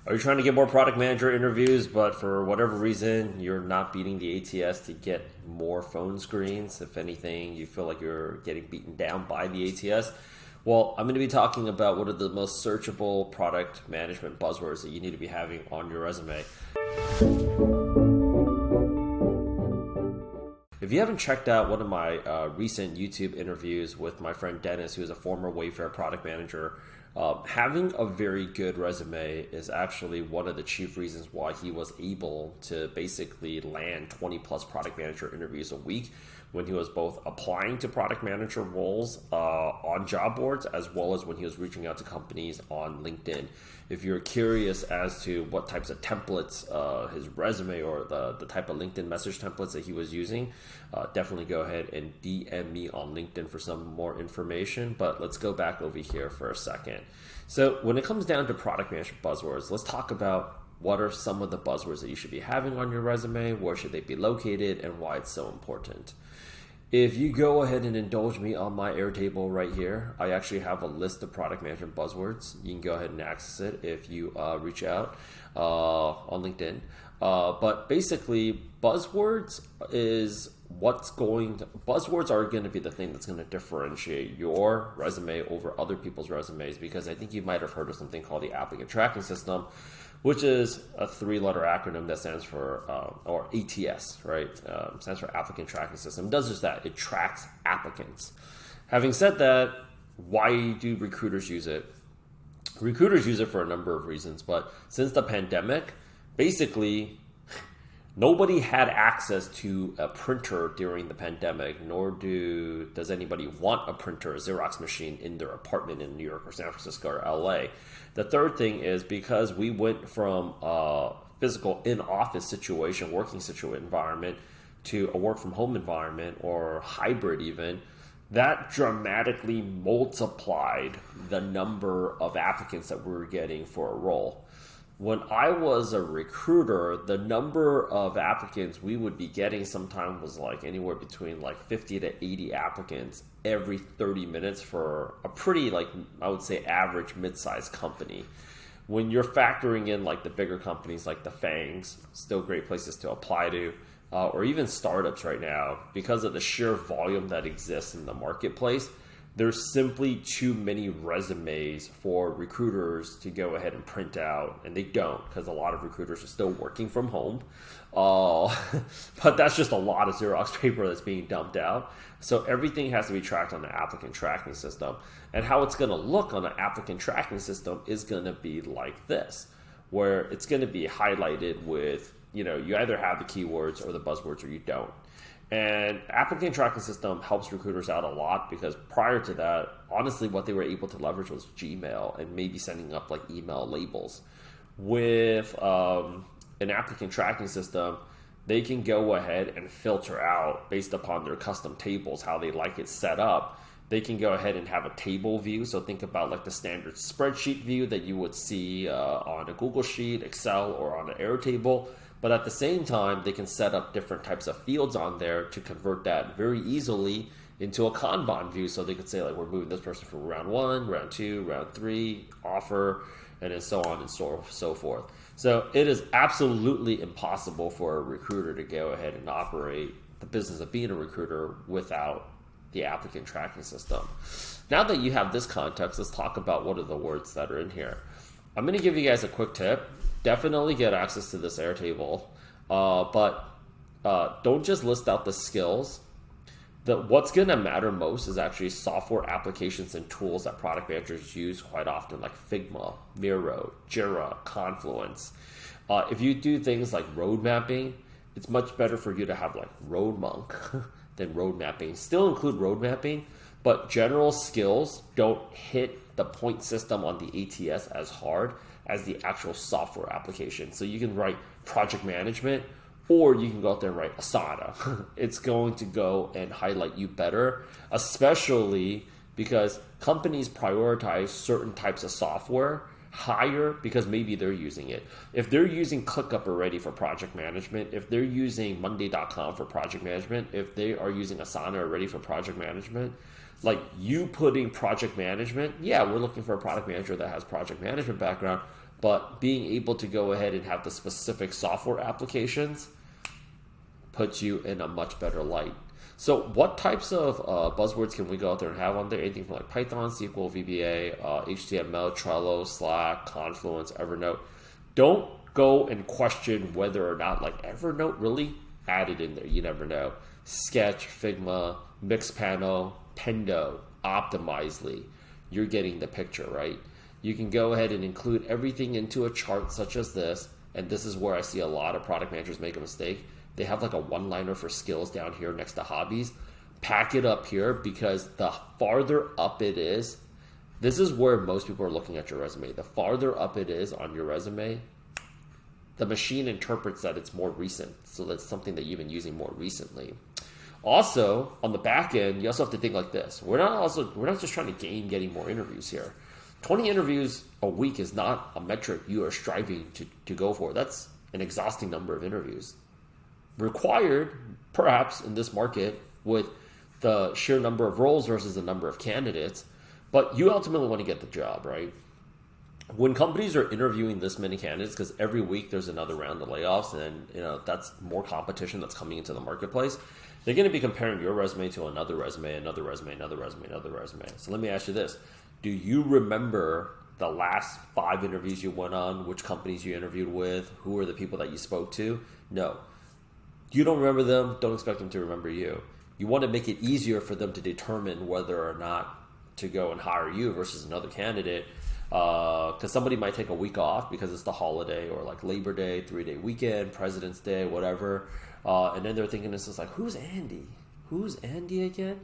Are you trying to get more product manager interviews, but for whatever reason, you're not beating the ATS to get more phone screens? If anything, you feel like you're getting beaten down by the ATS. Well, I'm going to be talking about what are the most searchable product management buzzwords that you need to be having on your resume. If you haven't checked out one of my recent YouTube interviews with my friend Dennis, who is a former Wayfair product manager, having a very good resume is actually one of the chief reasons why he was able to basically land 20 plus product manager interviews a week when he was both applying to product manager roles on job boards, as well as when he was reaching out to companies on LinkedIn. If you're curious as to what types of templates his resume or the type of LinkedIn message templates that he was using, definitely go ahead and DM me on LinkedIn for some more information. But let's go back over here for a second. So when it comes down to product management buzzwords, let's talk about what are some of the buzzwords that you should be having on your resume, where should they be located, and why it's so important. If you go ahead and indulge me on my Airtable right here, I actually have a list of product management buzzwords. You can go ahead and access it if you reach out on LinkedIn. But basically, buzzwords are going to be the thing that's going to differentiate your resume over other people's resumes, because I think you might have heard of something called the applicant tracking system, which is a 3-letter acronym that stands for, or ATS, right? Stands for Applicant Tracking System. It does just that. It tracks applicants. Having said that, why do recruiters use it? Recruiters use it for a number of reasons, but since the pandemic, basically, nobody had access to a printer during the pandemic, nor does anybody want a printer, a Xerox machine in their apartment in New York or San Francisco or LA. The third thing is because we went from a physical in-office situation, working environment, to a work-from-home environment or hybrid even, that dramatically multiplied the number of applicants that we were getting for a role. When I was a recruiter, the number of applicants we would be getting sometimes was like anywhere between like 50 to 80 applicants every 30 minutes for a pretty, like, I would say average mid-sized company. When you're factoring in like the bigger companies like the FANGs, still great places to apply to, or even startups right now, because of the sheer volume that exists in the marketplace, there's simply too many resumes for recruiters to go ahead and print out, and they don't, because a lot of recruiters are still working from home. But that's just a lot of Xerox paper that's being dumped out. So everything has to be tracked on the applicant tracking system. And how it's going to look on the applicant tracking system is going to be like this, where it's going to be highlighted with, you either have the keywords or the buzzwords or you don't. And applicant tracking system helps recruiters out a lot, because prior to that, honestly, what they were able to leverage was Gmail and maybe sending up like email labels. With an applicant tracking system, they can go ahead and filter out based upon their custom tables, how they like it set up. They can go ahead and have a table view. So think about like the standard spreadsheet view that you would see on a Google Sheet, Excel, or on an Airtable. But at the same time, they can set up different types of fields on there to convert that very easily into a Kanban view. So they could say, like, we're moving this person from round 1, round 2, round 3, offer, and then so on and so forth. So it is absolutely impossible for a recruiter to go ahead and operate the business of being a recruiter without the applicant tracking system. Now that you have this context, let's talk about what are the words that are in here. I'm going to give you guys a quick tip. Definitely get access to this Airtable, but don't just list out the skills. What's going to matter most is actually software applications and tools that product managers use quite often, like Figma, Miro, Jira, Confluence. If you do things like road mapping, it's much better for you to have like RoadMonk than road mapping. Still include road mapping, but general skills don't hit the point system on the ATS as hard as the actual software application. So you can write project management, or you can go out there and write Asana. It's going to go and highlight you better, especially because companies prioritize certain types of software higher because maybe they're using it. If they're using ClickUp already for project management, if they're using Monday.com for project management, if they are using Asana already for project management, like you putting project management, yeah, we're looking for a product manager that has project management background, but being able to go ahead and have the specific software applications puts you in a much better light. So what types of buzzwords can we go out there and have on there? Anything from like Python, SQL, VBA, HTML, Trello, Slack, Confluence, Evernote. Don't go and question whether or not like Evernote really added in there. You never know. Sketch, Figma, Mixpanel, Pendo, Optimizely. You're getting the picture, right? You can go ahead and include everything into a chart such as this. And this is where I see a lot of product managers make a mistake. They have like a one-liner for skills down here next to hobbies. Pack it up here, because the farther up it is, this is where most people are looking at your resume. The farther up it is on your resume, the machine interprets that it's more recent. So that's something that you've been using more recently. Also, on the back end, you also have to think like this. We're not just trying to getting more interviews here. 20 interviews a week is not a metric you are striving to go for. That's an exhausting number of interviews. Required, perhaps, in this market with the sheer number of roles versus the number of candidates, but you ultimately want to get the job, right? When companies are interviewing this many candidates, because every week there's another round of layoffs, and that's more competition that's coming into the marketplace, they're going to be comparing your resume to another resume, another resume, another resume, another resume. So let me ask you this. Do you remember the last 5 interviews you went on, which companies you interviewed with, who were the people that you spoke to? No. You don't remember them, don't expect them to remember you. You want to make it easier for them to determine whether or not to go and hire you versus another candidate, because somebody might take a week off because it's the holiday, or like Labor Day, 3-day weekend, President's Day, whatever, and then they're thinking, this is like, who's Andy? Who's Andy again?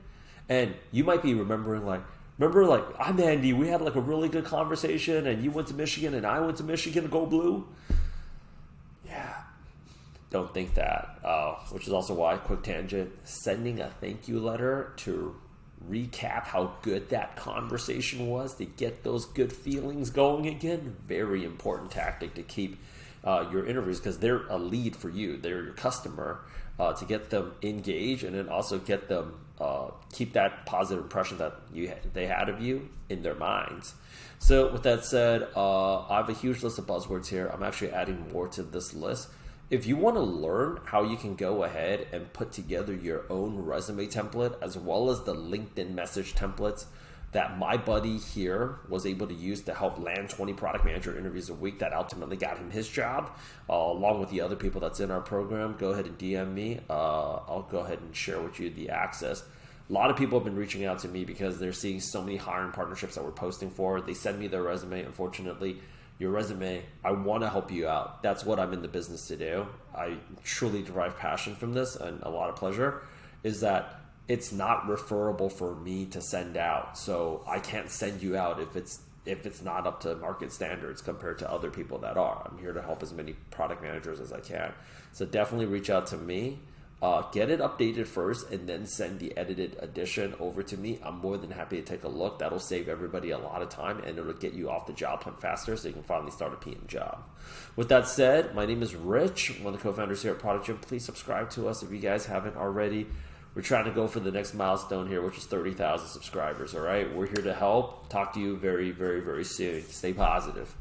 And you might be remembering like, I'm Andy, we had like a really good conversation, and you went to Michigan and I went to Michigan, go blue. Yeah. Don't think that, which is also why, quick tangent, sending a thank you letter to recap how good that conversation was, to get those good feelings going again, very important tactic to keep your interviews, because they're a lead for you. They're your customer, to get them engaged, and then also get them keep that positive impression that they had of you in their minds. So with that said, I have a huge list of buzzwords here. I'm actually adding more to this list. If you want to learn how you can go ahead and put together your own resume template, as well as the LinkedIn message templates that my buddy here was able to use to help land 20 product manager interviews a week that ultimately got him his job, along with the other people that's in our program, go ahead and DM me. I'll go ahead and share with you the access. A lot of people have been reaching out to me because they're seeing so many hiring partnerships that we're posting for. They send me their resume. Unfortunately, your resume, I want to help you out. That's what I'm in the business to do. I truly derive passion from this, and a lot of pleasure, is that it's not referable for me to send out. So I can't send you out if it's not up to market standards compared to other people that are. I'm here to help as many product managers as I can. So definitely reach out to me. Get it updated first, and then send the edited edition over to me. I'm more than happy to take a look. That'll save everybody a lot of time, and it'll get you off the job hunt faster, so you can finally start a PM job. With that said, my name is Rich, one of the co-founders here at Product Gym. Please subscribe to us if you guys haven't already. We're trying to go for the next milestone here, which is 30,000 subscribers. All right, we're here to help. Talk to you very, very, very soon. Stay positive.